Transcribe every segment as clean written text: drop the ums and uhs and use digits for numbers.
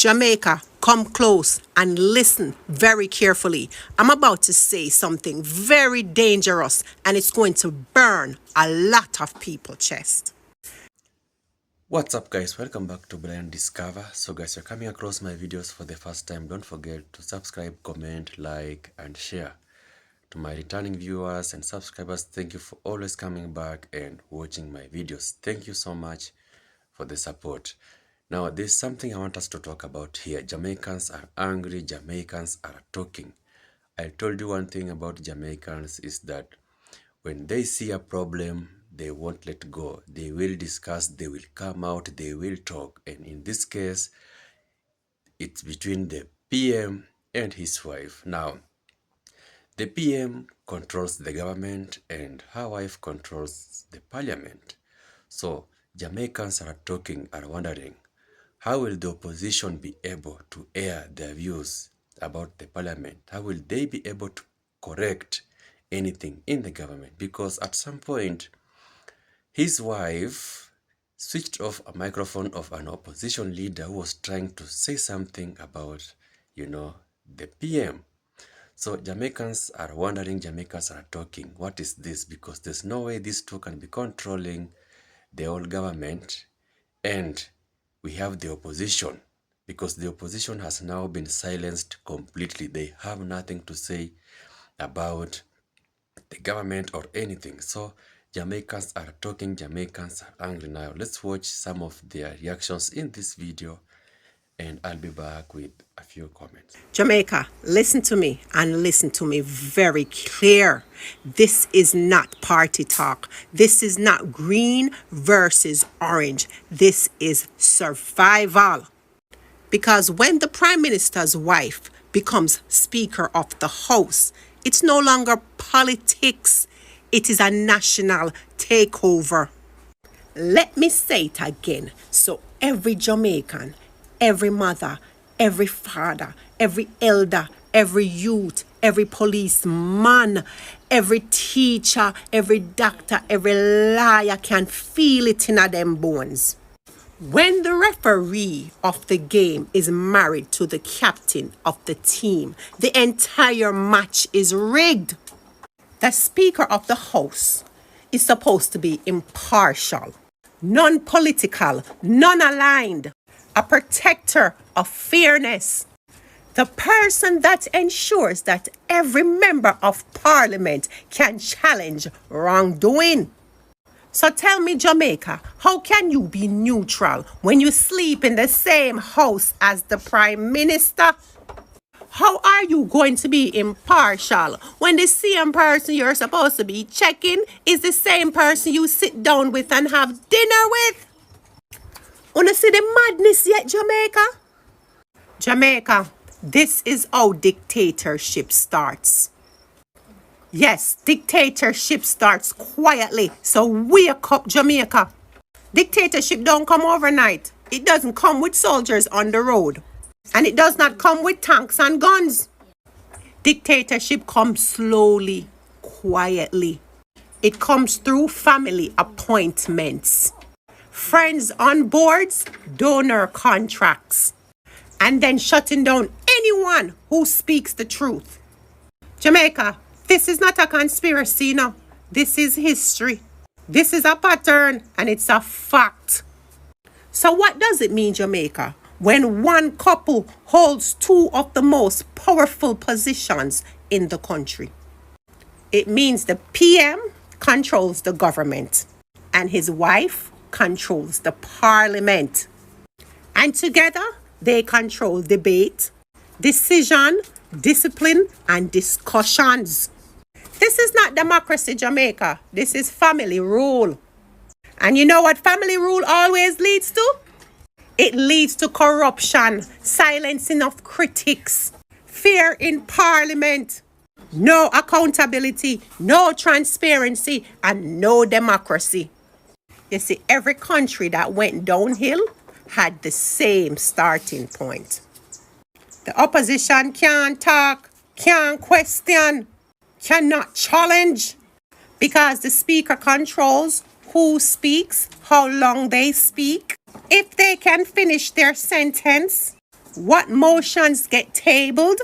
Jamaica, come close and listen very carefully. I'm about to say something very dangerous and it's going to burn a lot of people's chest. What's up guys, welcome back to Blind Discover. So guys, you're coming across my videos for the first time, don't forget to subscribe, comment, like and share. To my returning viewers and subscribers, thank you for always coming back and watching my videos. Thank you so much for the support. Now there's something I want us to talk about here. Jamaicans are angry, Jamaicans are talking. I told you one thing about Jamaicans is that when they see a problem, they won't let go. They will discuss, they will come out, they will talk. And in this case, it's between the PM and his wife. Now, the PM controls the government and her wife controls the parliament. So, Jamaicans are talking, are wondering, how will the opposition be able to air their views about the parliament? How will they be able to correct anything in the government? Because at some point, his wife switched off a microphone of an opposition leader who was trying to say something about, the PM. So Jamaicans are wondering, Jamaicans are talking, what is this? Because there's no way these two can be controlling the whole government, and we have the opposition, because the opposition has now been silenced completely. They have nothing to say about the government or anything. So Jamaicans are talking, Jamaicans are angry. Now let's watch some of their reactions in this video and I'll be back with a few comments. Jamaica, listen to me and listen to me very clear. This is not party talk. This is not green versus orange. This is survival. Because when the Prime Minister's wife becomes Speaker of the House, it's no longer politics. It is a national takeover. Let me say it again. So every Jamaican, every mother, every father, every elder, every youth, every policeman, every teacher, every doctor, every lawyer can feel it in them bones. When the referee of the game is married to the captain of the team, the entire match is rigged. The Speaker of the House is supposed to be impartial, non-political, non-aligned, a protector of fairness, the person that ensures that every member of Parliament can challenge wrongdoing. So tell me, Jamaica, how can you be neutral when you sleep in the same house as the Prime Minister? How are you going to be impartial when the same person you're supposed to be checking is the same person you sit down with and have dinner with? Wanna see the madness yet, Jamaica? Jamaica, this is how dictatorship starts. Yes, dictatorship starts quietly. So wake up, Jamaica. Dictatorship don't come overnight. It doesn't come with soldiers on the road. And it does not come with tanks and guns. Dictatorship comes slowly, quietly. It comes through family appointments, friends on boards, donor contracts, and then shutting down anyone who speaks the truth. Jamaica, this is not a conspiracy, no. This is history. This is a pattern and it's a fact. So what does it mean, Jamaica, when one couple holds two of the most powerful positions in the country? It means the PM controls the government and his wife controls the parliament. And together they control debate, decision, discipline, and discussions. This is not democracy, Jamaica. This is family rule. And you know what family rule always leads to? It leads to corruption, silencing of critics, fear in parliament, no accountability, no transparency, and no democracy. You see, every country that went downhill had the same starting point. The opposition can't talk, can't question, cannot challenge, because the speaker controls who speaks, how long they speak, if they can finish their sentence, what motions get tabled,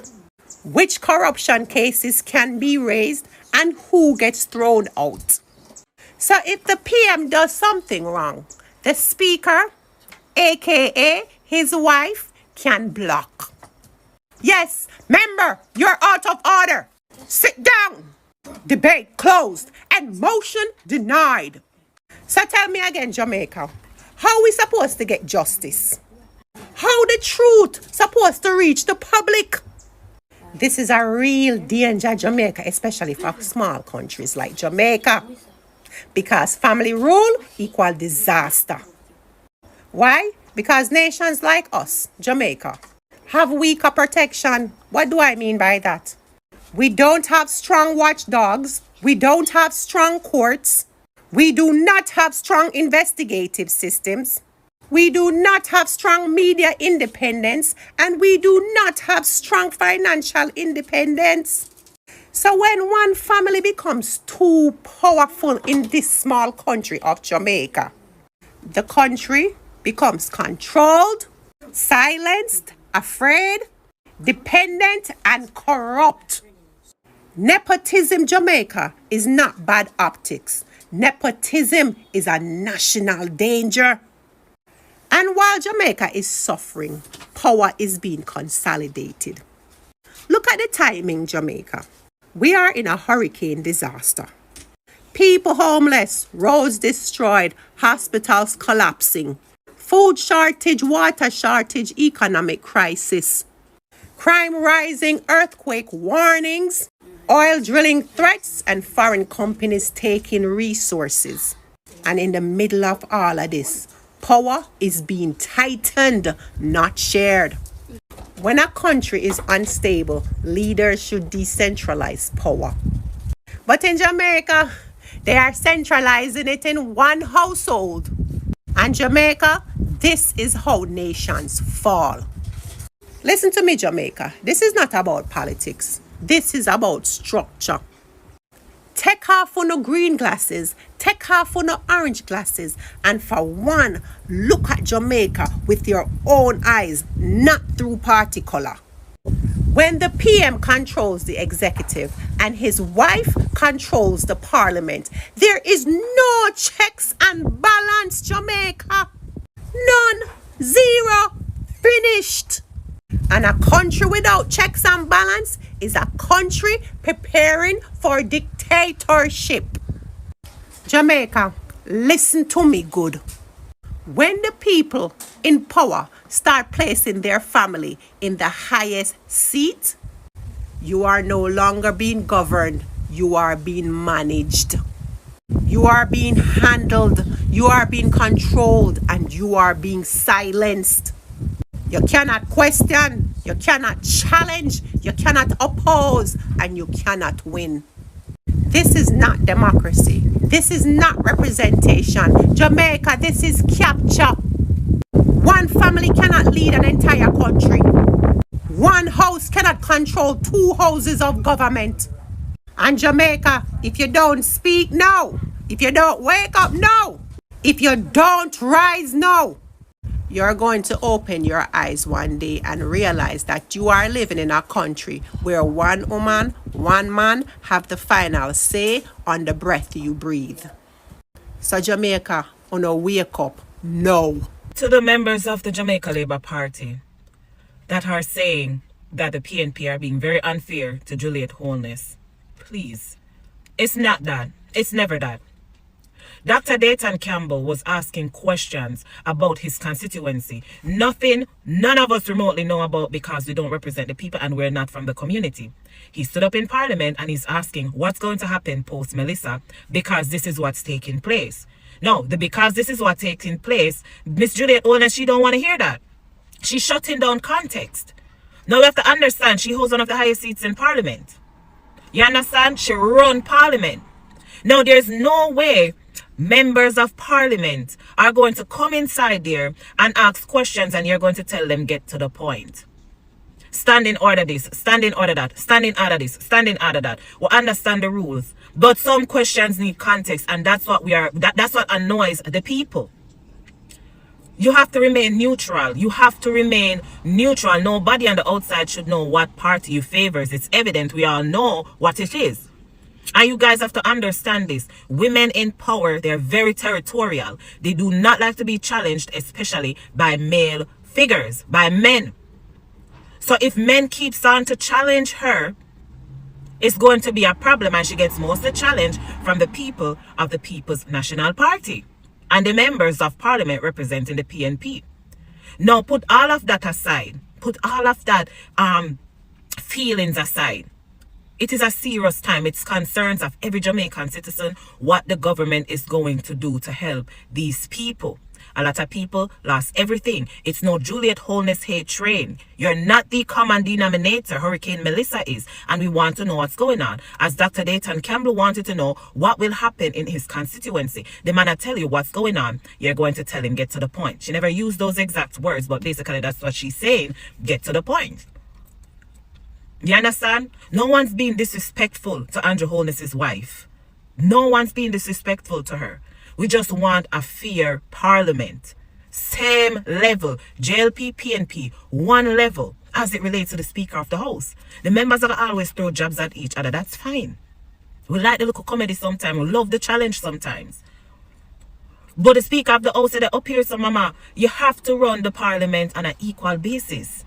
which corruption cases can be raised, and who gets thrown out. So if the PM does something wrong, the Speaker, aka his wife, can block. Yes, member, you're out of order. Sit down. Debate closed and motion denied. So tell me again, Jamaica, how we supposed to get justice? How the truth supposed to reach the public? This is a real danger, Jamaica, especially for small countries like Jamaica, because family rule equal disaster. Why? Because nations like us, Jamaica, have weaker protection. What do I mean by that? We don't have strong watchdogs. We don't have strong courts. We do not have strong investigative systems. We do not have strong media independence. And we do not have strong financial independence. So when one family becomes too powerful in this small country of Jamaica, the country becomes controlled, silenced, afraid, dependent, and corrupt. Nepotism, Jamaica, is not bad optics. Nepotism is a national danger. And while Jamaica is suffering, power is being consolidated. Look at the timing, Jamaica. We are in a hurricane disaster. People homeless, roads destroyed, hospitals collapsing, food shortage, water shortage, economic crisis, crime rising, earthquake warnings, oil drilling threats, and foreign companies taking resources. And in the middle of all of this, power is being tightened, not shared. When a country is unstable, leaders should decentralize power. But in Jamaica, they are centralizing it in one household. And Jamaica, this is how nations fall. Listen to me, Jamaica. This is not about politics. This is about structure. Take off on the green glasses, take off on the orange glasses, and for one, look at Jamaica with your own eyes, not through party color. When the PM controls the executive and his wife controls the parliament, there is no checks and balance, Jamaica. None. Zero. Finished. And a country without checks and balance is a country preparing for dictatorship. Jamaica, listen to me good. When the people in power start placing their family in the highest seat, you are no longer being governed, you are being managed. You are being handled, you are being controlled, and you are being silenced. You cannot question, you cannot challenge, you cannot oppose, and you cannot win. This is not democracy. This is not representation. Jamaica, this is capture. One family cannot lead an entire country. One house cannot control two houses of government. And Jamaica, if you don't speak, no. If you don't wake up, no. If you don't rise, no. You're going to open your eyes one day and realize that you are living in a country where one woman, one man have the final say on the breath you breathe. So Jamaica, wake up now. To the members of the Jamaica Labour Party that are saying that the PNP are being very unfair to Juliet Holness, please, it's not that. It's never that. Dr. Dayton Campbell was asking questions about his constituency. Nothing none of us remotely know about because we don't represent the people and we're not from the community. He stood up in Parliament and he's asking what's going to happen post Melissa because this is what's taking place. No, because this is what's taking place, Miss Juliet Holness, she don't want to hear that. She's shutting down context. Now we have to understand she holds one of the highest seats in Parliament. You understand? She run Parliament. Now there's no way members of Parliament are going to come inside there and ask questions and you're going to tell them get to the point. Stand in order this, stand in order that, stand in order this, stand in order that. We understand the rules, but some questions need context, and that's what that's what annoys the people. You have to remain neutral. You have to remain neutral. Nobody on the outside should know what party you favors. It's evident. We all know what it is. And you guys have to understand this. Women in power, they're very territorial. They do not like to be challenged, especially by male figures, by men. So if men keeps on to challenge her, it's going to be a problem, and she gets most of the challenge from the people of the People's National Party and the members of Parliament representing the PNP. Now put all of that aside. Put all of that feelings aside. It is a serious time. It's concerns of every Jamaican citizen what the government is going to do to help these people. A lot of people lost everything. It's no Juliet Holness hate train. You're not the common denominator. Hurricane Melissa is. And we want to know what's going on. As Dr. Dayton Campbell wanted to know what will happen in his constituency. The man will tell you what's going on. You're going to tell him, get to the point. She never used those exact words, but basically that's what she's saying. Get to the point. You understand? No one's being disrespectful to Andrew Holness's wife. No one's being disrespectful to her. We just want a fair parliament. Same level. JLP, PNP, one level as it relates to the Speaker of the House. The members are always throw jabs at each other. That's fine. We like the local comedy sometimes. We love the challenge sometimes. But the Speaker of the House said up here, so mama, you have to run the parliament on an equal basis.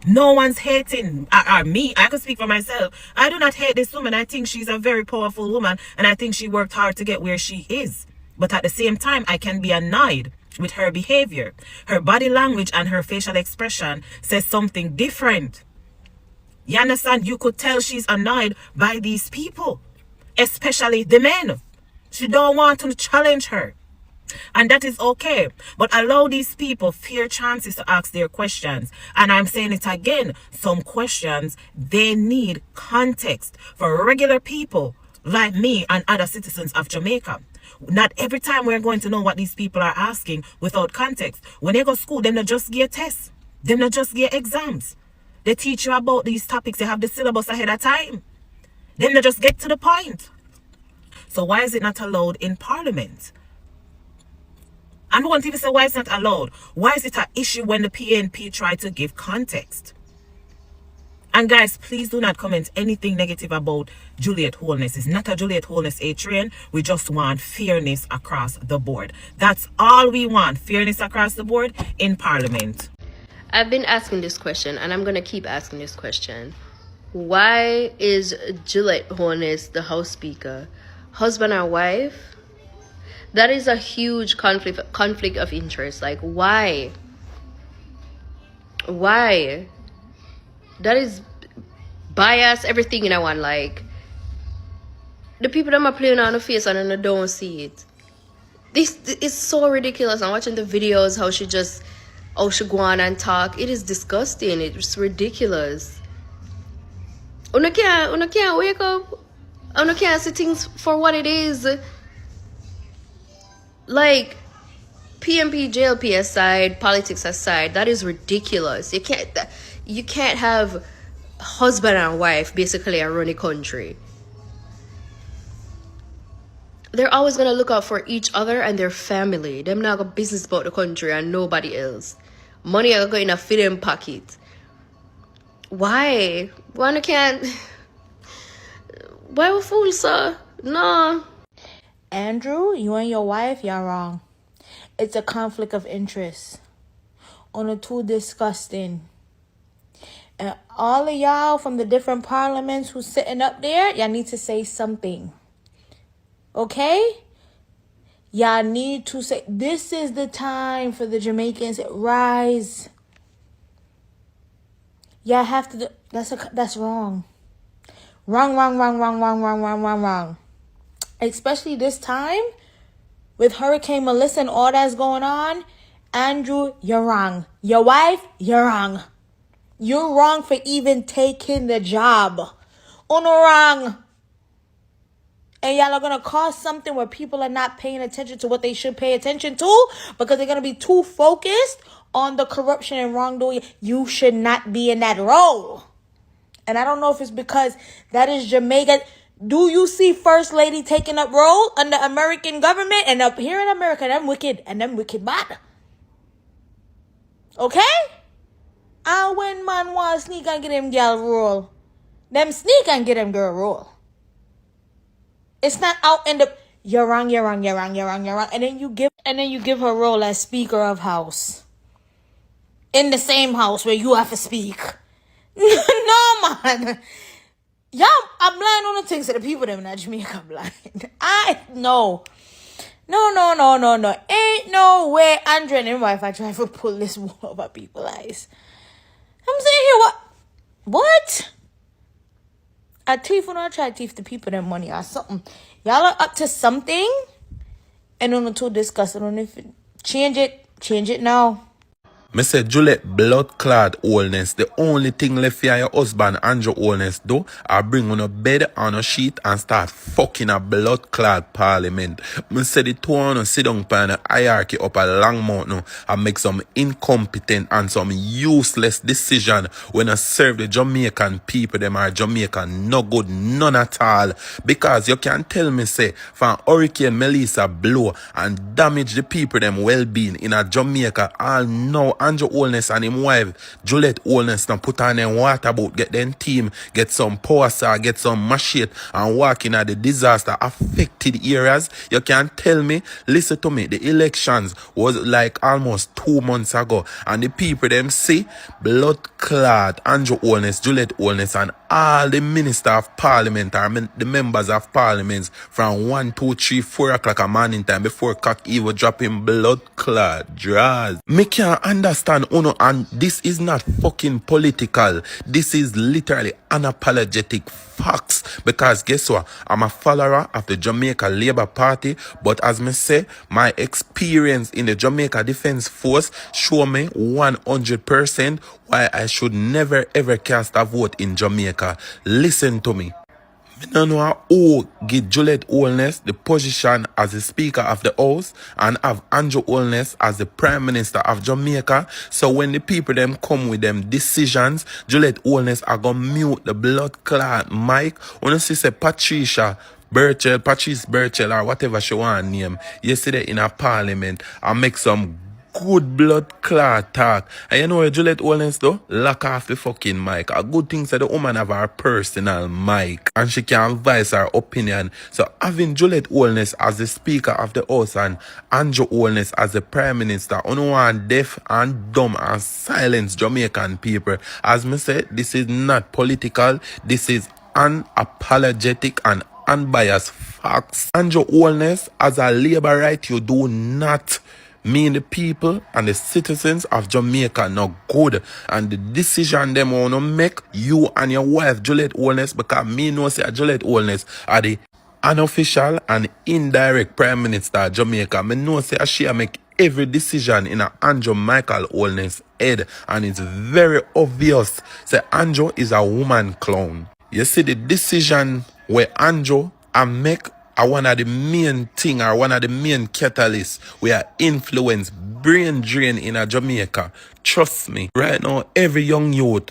No one's hating me. I can speak for myself. I do not hate this woman. I think she's a very powerful woman, and I think she worked hard to get where she is. But at the same time, I can be annoyed with her behavior. Her body language and her facial expression says something different. You understand? You could tell she's annoyed by these people, especially the men. She don't want to challenge her. And that is okay. But allow these people fair chances to ask their questions. And I'm saying it again. Some questions, they need context for regular people like me and other citizens of Jamaica. Not every time we're going to know what these people are asking without context. When they go to school, them not just get tests. Them not just get exams. They teach you about these topics. They have the syllabus ahead of time. Them not just get to the point. So why is it not allowed in Parliament? I don't want to even say why it's not allowed. Why is it an issue when the PNP try to give context? And guys, please do not comment anything negative about Juliet Holness. It's not a Juliet Holness A-train. We just want fairness across the board. That's all we want. Fairness across the board in Parliament. I've been asking this question, and I'm going to keep asking this question. Why is Juliet Holness the House Speaker? Husband or wife? That is a huge conflict of interest. Like, why? Why? That is bias, everything in one. Like, the people that are playing on the face and I don't see it. This is so ridiculous. I'm watching the videos, how she go on and talk. It is disgusting. It's ridiculous. Una can't wake up. Una can't see things for what it is. Like, PNP, JLP aside, politics aside, that is ridiculous. You can't have husband and wife basically run a country. They're always gonna look out for each other and their family. Them not got business about the country and nobody else. Money are going to fit in pocket. Why? Why can't? Why we fool, sir? No. Andrew, you and your wife, y'all wrong. It's a conflict of interest. On a too disgusting. And all of y'all from the different parliaments who's sitting up there, y'all need to say something. Okay? Y'all need to say, this is the time for the Jamaicans to rise. Y'all have to, that's wrong. Wrong. Especially this time with Hurricane Melissa and all that's going on. Andrew, you're wrong. Your wife, you're wrong. You're wrong for even taking the job. Wrong. And y'all are going to cause something where people are not paying attention to what they should pay attention to because they're going to be too focused on the corruption and wrongdoing. You should not be in that role. And I don't know if it's because that is Jamaica. Do you see First Lady taking up role under American government? And up here in America, them wicked and them wicked bad. Okay? And when man want to sneak and get them girl roll, them sneak and get them girl roll. It's not out in the you're wrong. And then you give her role as Speaker of House. In the same house where you have to speak. No, man. Yeah, I'm blind on the things that the people them in Jamaica blind. No. Ain't no way Andre and his wife I try to pull this wool over people's eyes. I'm saying here, what? A thief will not try to thief the people their money or something. Y'all are up to something and don't to discuss it. Don't if change it now. Me say Juliet blood clad oldness. The only thing left for your husband Andrew oldness do are bring on a bed on a sheet and start fucking a blood clad parliament. Me say the two on sit down pan a hierarchy up a long mountain and make some incompetent and some useless decision when I serve the Jamaican people. Them are Jamaican no good none at all. Because you can tell me say from Hurricane Melissa blow and damage the people them well-being in a Jamaica all now Andrew Holness and him wife Juliet Holness now put on them water boat, get them team, get some power saw, get some machete and walk in at the disaster affected areas. You can tell me, listen to me, the elections was like almost 2 months ago and the people them see blood clad Andrew Holness, Juliet Holness and all the minister of parliament or the members of parliaments from 1, 2, 3, 4 o'clock a morning time before cock even dropping blood clad draws. Me can't understand uno, and this is not fucking political. This is literally unapologetic facts. Because guess what? I'm a follower of the Jamaica Labour Party, but as me say, my experience in the Jamaica Defence Force show me 100% why I should never ever cast a vote in Jamaica. Listen to me. I don't know who give Juliet Holness the position as the Speaker of the House and have Andrew Holness as the Prime Minister of Jamaica. So when the people them come with them decisions, Juliet Holness are gonna mute the blood clot mic. When you see say Patrice Birchell or whatever she want name yesterday in a parliament and make some good blood clot talk. And you know what Juliet Holness do? Lock off the fucking mic. A good thing that the woman have her personal mic and she can voice her opinion. So having Juliet Holness as the Speaker of the House and Andrew Holness as the Prime Minister, on one deaf and dumb and silence Jamaican people. As me said, this is not political. This is unapologetic and unbiased facts. Andrew Holness, as a labor right, you do not mean the people and the citizens of Jamaica no good, and the decision them wanna make you and your wife Juliet Holness, because me know say Juliet Holness are the unofficial and indirect Prime Minister of Jamaica. Me know say she make every decision in a Andrew Michael Holness head, and it's very obvious say Andrew is a woman clown. You see the decision where Andrew and make are one of the main thing or one of the main catalysts where influence brain drain in a Jamaica. Trust me, right now every young youth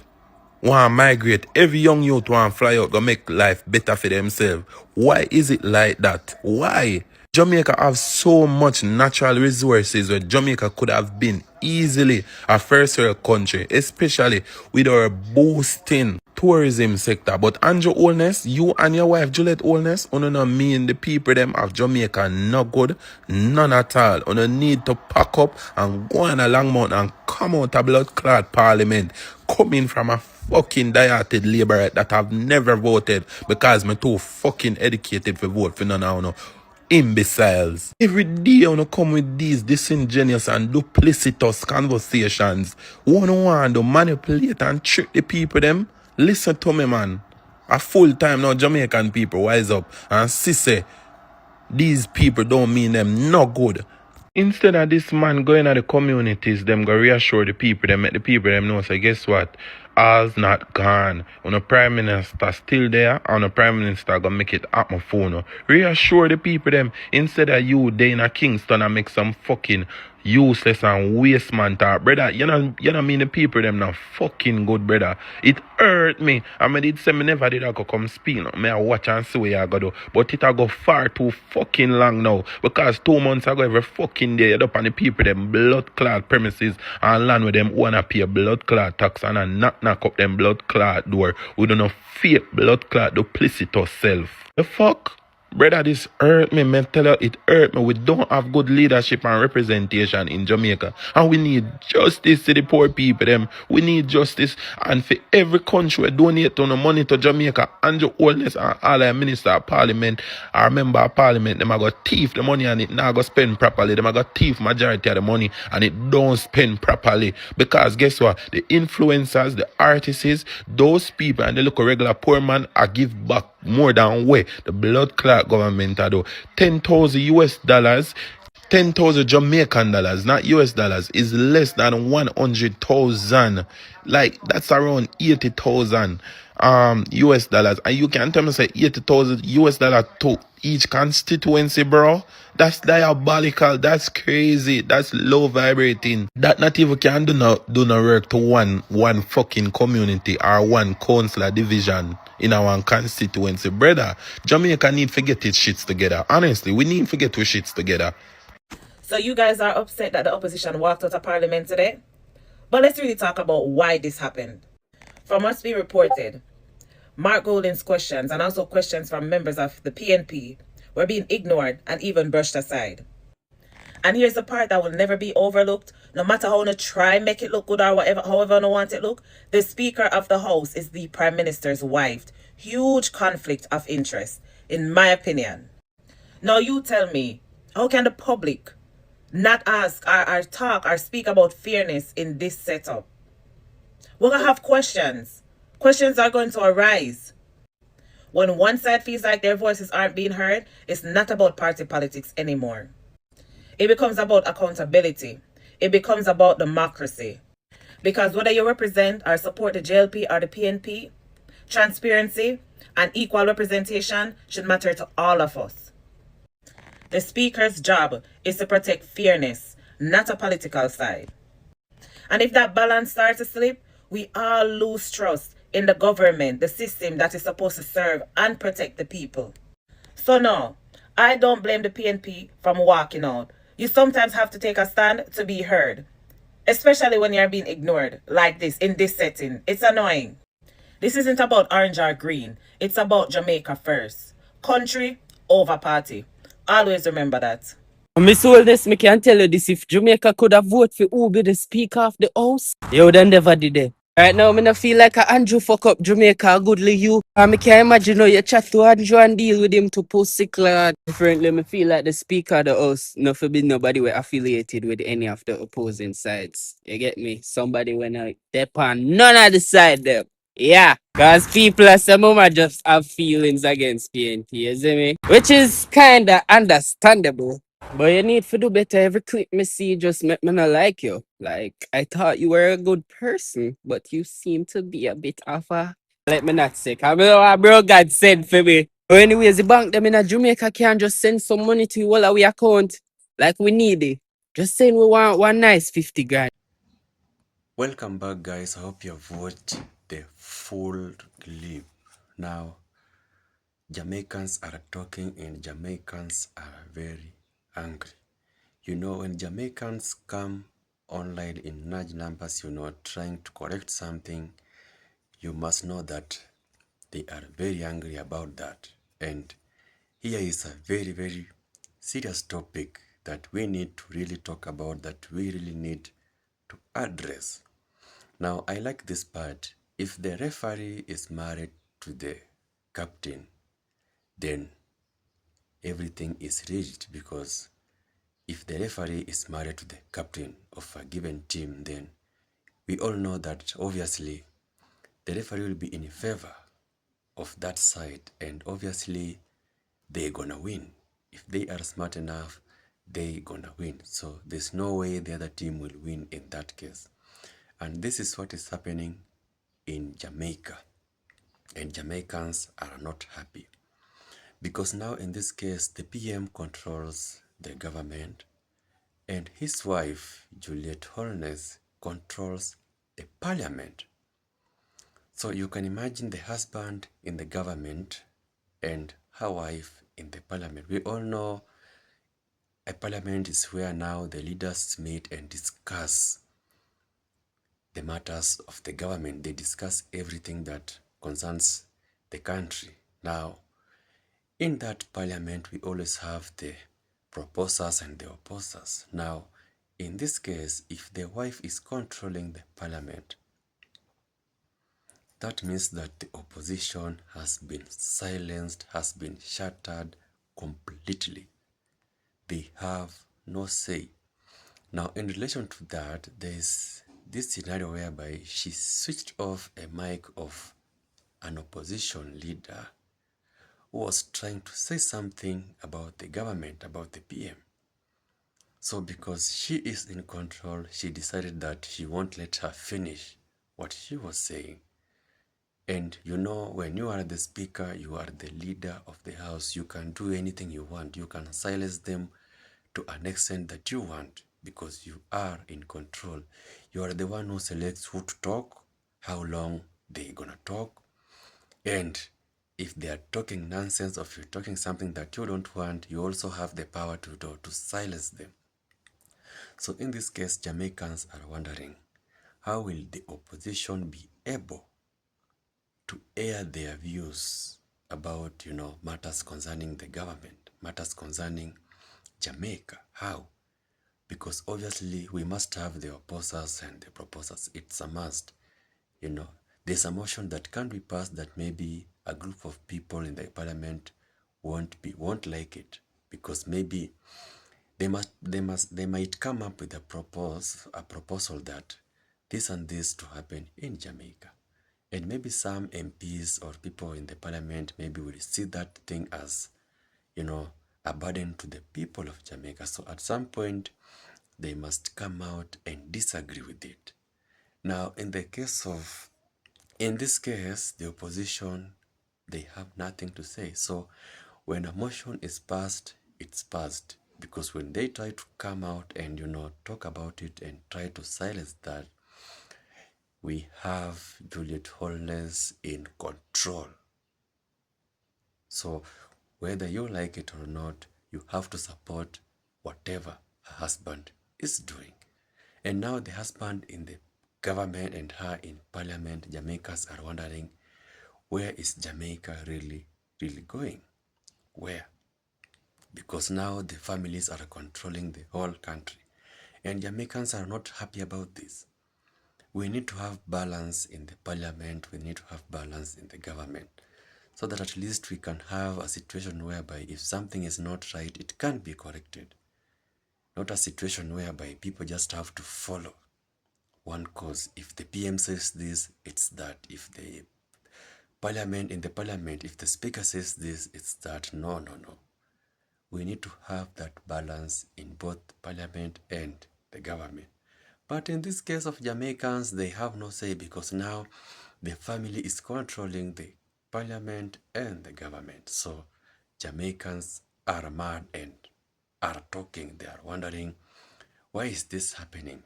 want migrate, every young youth want fly out, go make life better for themselves. Why is it like that? Why? Jamaica have so much natural resources where Jamaica could have been easily a first world country, especially with our boosting tourism sector. But Andrew Holness, you and your wife Juliet Holness, you know mean the people them of Jamaica no good, none at all. You need to pack up and go on a long mountain and come out a blood clot parliament, coming from a fucking dieted labor that have never voted because me too fucking educated for vote for none of you imbeciles. Every day you come with these disingenuous and duplicitous conversations. One want to manipulate and trick the people them. Listen to me, man. A full time now Jamaican people wise up and see say these people don't mean them no good. Instead of this man going at the communities, them go reassure the people, them make the people them know, so guess what? All's not gone. When the Prime Minister still there, and the Prime Minister gonna make it up my phone. Reassure the people them, instead of you there in a Kingston and make some fucking Useless and waste man talk. Brother, you know mean the people them not fucking good, brother. It hurt me. I mean it say me never did I go come speak. No. Me I watch and see what I go do. But it I go far too fucking long now. Because 2 months ago every fucking day you up on the people them blood clot premises and land with them wanna pay blood clot tax and I knock up them blood clot door. We don't know fake blood clot duplicitous self. The fuck? Brother, this hurt me, man. Tell you, it hurt me. We don't have good leadership and representation in Jamaica. And we need justice to the poor people, them. We need justice. And for every country we donate to no money to Jamaica, Andrew Holness and all the minister of parliament, our member of parliament, them are going to thief the money and it not going to spend properly. Them are going to thief majority of the money and it don't spend properly. Because guess what? The influencers, the artists, those people and the local regular poor man are give back more than way the blood clot government do. 10,000 US dollars, 10,000 Jamaican dollars, not US dollars, is less than 100,000. Like that's around 80,000 US dollars. And you can tell me say 80,000 US dollars to each constituency, bro. That's diabolical. That's crazy. That's low vibrating. That not even can do no work to one fucking community or one council division in our constituency, brother. Jamaica need to get its shits together. Honestly, we need to get our shits together. So you guys are upset that the opposition walked out of Parliament today? But let's really talk about why this happened. From what's been reported, Mark Golding's questions and also questions from members of the PNP were being ignored and even brushed aside. And here's the part that will never be overlooked. No matter how you try make it look good or whatever, however you want it look, the Speaker of the House is the Prime Minister's wife. Huge conflict of interest, in my opinion. Now you tell me, how can the public not ask or talk or speak about fairness in this setup? We're going to have questions. Questions are going to arise. When one side feels like their voices aren't being heard, it's not about party politics anymore. It becomes about accountability. It becomes about democracy. Because whether you represent or support the JLP or the PNP, transparency and equal representation should matter to all of us. The Speaker's job is to protect fairness, not a political side. And if that balance starts to slip, we all lose trust in the government, the system that is supposed to serve and protect the people. So no, I don't blame the PNP from walking out. You sometimes have to take a stand to be heard, especially when you're being ignored like this in this setting. It's annoying. This isn't about orange or green. It's about Jamaica first. Country over party. Always remember that. Miss Oldness, me can tell you this, if Jamaica could have voted for who be the Speaker of the House, you would have never did it. Right now, me no feel like a Andrew fuck up Jamaica goodly you. And me can't imagine how you chat to Andrew and deal with him to post sickler. Differently, me feel like the Speaker of the House no forbid nobody were affiliated with any of the opposing sides. You get me? Somebody when I depend none of the side them. Yeah, cause people are some of them just have feelings against PNP, you see me? Which is kinda understandable. But you need to do better. Every clip me see just make me not like you. Like, I thought you were a good person, but you seem to be a bit of a... Let me not say, I know what bro God sent for me. But anyways, the bank them in a Jamaica can just send some money to you all our account. Like we need it. Just saying we want one nice 50 grand. Welcome back, guys. I hope you've watched the full clip. Now, Jamaicans are talking and Jamaicans are very angry. You know, when Jamaicans come online in large numbers, trying to correct something, you must know that they are very angry about that. And here is a very, very serious topic that we need to really talk about, that we really need to address. Now, I like this part. If the referee is married to the captain, then everything is rigged, because if the referee is married to the captain of a given team, then we all know that obviously the referee will be in favor of that side, and obviously they're gonna win. If they are smart enough, they're gonna win. So there's no way the other team will win in that case. And this is what is happening in Jamaica, and Jamaicans are not happy, because now in this case the PM controls the government, and his wife, Juliet Holness, controls the parliament. So you can imagine the husband in the government and her wife in the parliament. We all know a parliament is where now the leaders meet and discuss the matters of the government. They discuss everything that concerns the country. Now, in that parliament, we always have the proposers and the opposers. Now, in this case, if the wife is controlling the parliament, that means that the opposition has been silenced, has been shattered completely. They have no say. Now, in relation to that, there is this scenario whereby she switched off a mic of an opposition leader who was trying to say something about the government, about the PM. So because she is in control, she decided that she won't let her finish what she was saying. And you know, when you are the speaker, you are the leader of the house, you can do anything you want. You can silence them to an extent that you want because you are in control. You are the one who selects who to talk, how long they're gonna talk, and if they are talking nonsense or if you're talking something that you don't want, you also have the power to silence them. So in this case, Jamaicans are wondering, how will the opposition be able to air their views about, matters concerning the government, matters concerning Jamaica? How? Because obviously we must have the opposers and the proposers. It's a must. There's a motion that can be passed that maybe a group of people in the parliament won't like it, because maybe they might come up with a proposal that this and this to happen in Jamaica. And maybe some MPs or people in the parliament maybe will see that thing as, a burden to the people of Jamaica. So at some point, they must come out and disagree with it. Now, in this case, the opposition, they have nothing to say. So when a motion is passed, it's passed. Because when they try to come out and, talk about it and try to silence that, we have Juliet Holness in control. So whether you like it or not, you have to support whatever her husband is doing. And now the husband in the government and her in parliament, Jamaicans are wondering, where is Jamaica really going? Where? Because now the families are controlling the whole country. And Jamaicans are not happy about this. We need to have balance in the parliament, we need to have balance in the government, so that at least we can have a situation whereby if something is not right, it can be corrected. Not a situation whereby people just have to follow one cause. If the PM says this, it's that. If the parliament, if the speaker says this, it's that. No. We need to have that balance in both parliament and the government. But in this case of Jamaicans, they have no say, because now the family is controlling the parliament and the government. So Jamaicans are mad and are talking. They are wondering, why is this happening?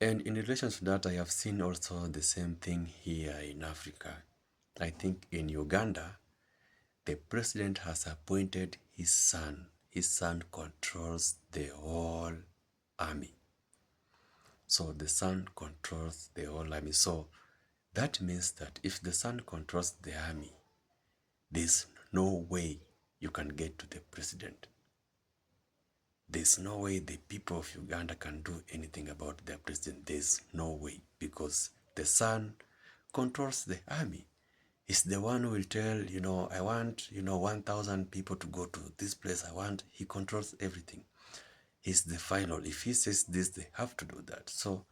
And in relation to that, I have seen also the same thing here in Africa. I think in Uganda, the president has appointed his son. His son controls the whole army. So the son controls the whole army. So that means that if the son controls the army, there's no way you can get to the president. There's no way the people of Uganda can do anything about their president. There's no way, because the son controls the army. He's the one who will tell, I want, 1,000 people to go to this place. He controls everything. He's the final. If he says this, they have to do that. So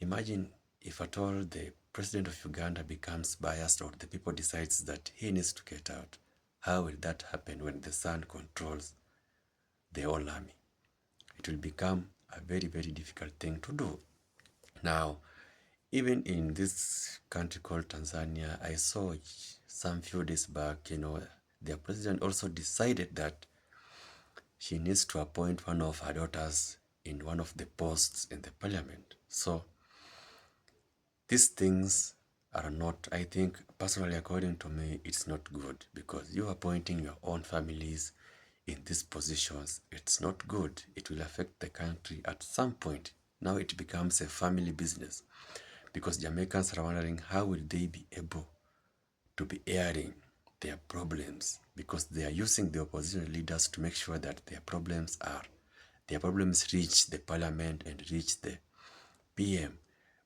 imagine if at all the president of Uganda becomes biased, or the people decides that he needs to get out. How will that happen when the son controls the whole army? It will become a very, very difficult thing to do. Now, even in this country called Tanzania, I saw some few days back, their president also decided that she needs to appoint one of her daughters in one of the posts in the parliament. So these things are not, I think, personally, according to me, it's not good, because you appointing your own families in these positions, it's not good. It will affect the country at some point. Now it becomes a family business, because Jamaicans are wondering how will they be able to be airing their problems, because they are using the opposition leaders to make sure that their problems reach the parliament and reach the PM.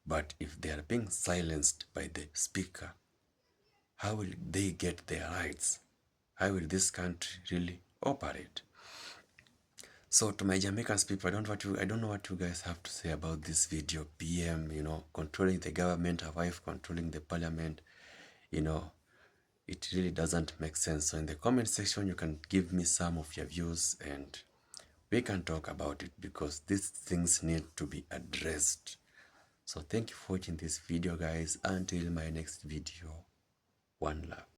But if they are being silenced by the speaker, how will they get their rights? How will this country really operate? So to my Jamaicans people, I don't know what you guys have to say about this video. PM, controlling the government, a wife controlling the parliament, it really doesn't make sense. So in the comment section, you can give me some of your views and we can talk about it, because these things need to be addressed. So thank you for watching this video, guys. Until my next video, one love.